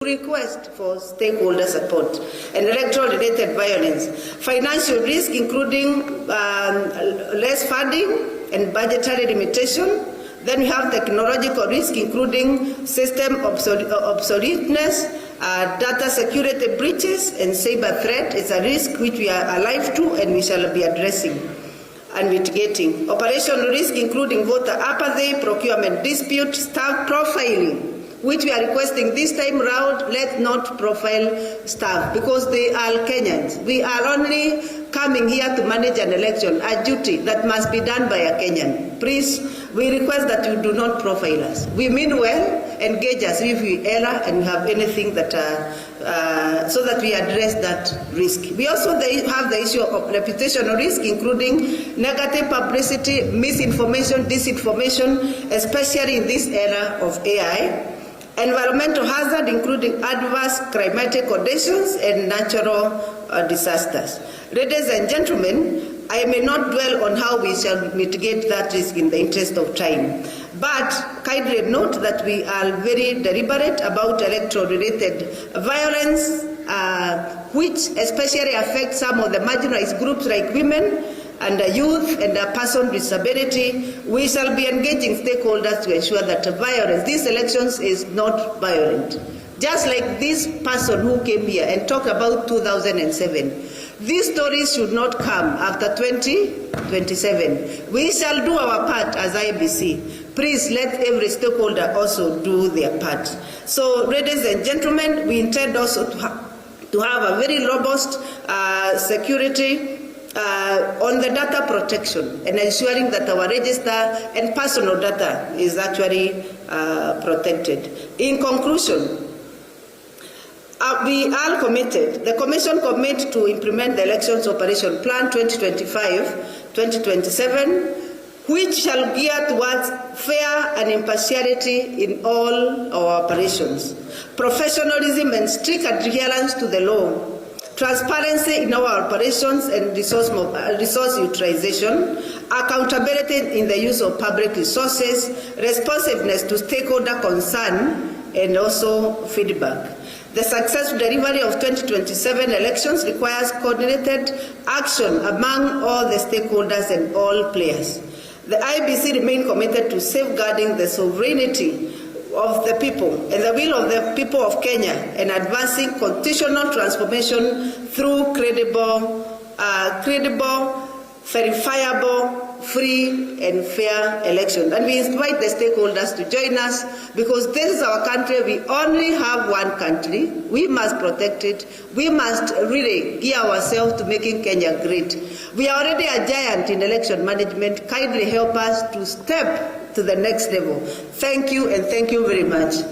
Request for stakeholder support and electoral-related violence, financial risk including less funding and budgetary limitation. Then we have technological risk including system obsoleteness, data security breaches, and cyber threat is a risk which we are alive to and we shall be addressing and mitigating. Operational risk including voter apathy, procurement dispute, staff profiling, which we are requesting this time round. Let's not profile staff because they are Kenyans. We are only coming here to manage an election, a duty that must be done by a Kenyan. Please, we request that you do not profile us. We mean well, engage us if we err and have anything that, so that we address that risk. We also have the issue of reputational risk, including negative publicity, misinformation, disinformation, especially in this era of AI. Environmental hazard, including adverse climatic conditions and natural disasters. Ladies and gentlemen, I may not dwell on how we shall mitigate that risk in the interest of time, but kindly note that we are very deliberate about electoral-related violence, which especially affects some of the marginalized groups like women and youth and a person with disability. We shall be engaging stakeholders to ensure that violence, these elections, is not violent. Just like this person who came here and talked about 2007. These stories should not come after 2027. We shall do our part as Iebc. Please let every stakeholder also do their part. So, ladies and gentlemen, we intend also to have a very robust security on the data protection and ensuring that our register and personal data is actually protected. In conclusion, we are committed, the Commission commits to implement the Elections Operation Plan 2025-2027, which shall gear towards fair and impartiality in all our operations, professionalism and strict adherence to the law, transparency in our operations and resource utilization, accountability in the use of public resources, responsiveness to stakeholder concern, and also feedback. The successful delivery of 2027 elections requires coordinated action among all the stakeholders and all players. The Iebc remains committed to safeguarding the sovereignty of the people and the will of the people of Kenya and advancing constitutional transformation through credible, verifiable, free and fair elections. And we invite the stakeholders to join us because this is our country. We only have one country. We must protect it. We must really gear ourselves to making Kenya great. We are already a giant in election management. Kindly help us to step to the next level. Thank you and thank you very much.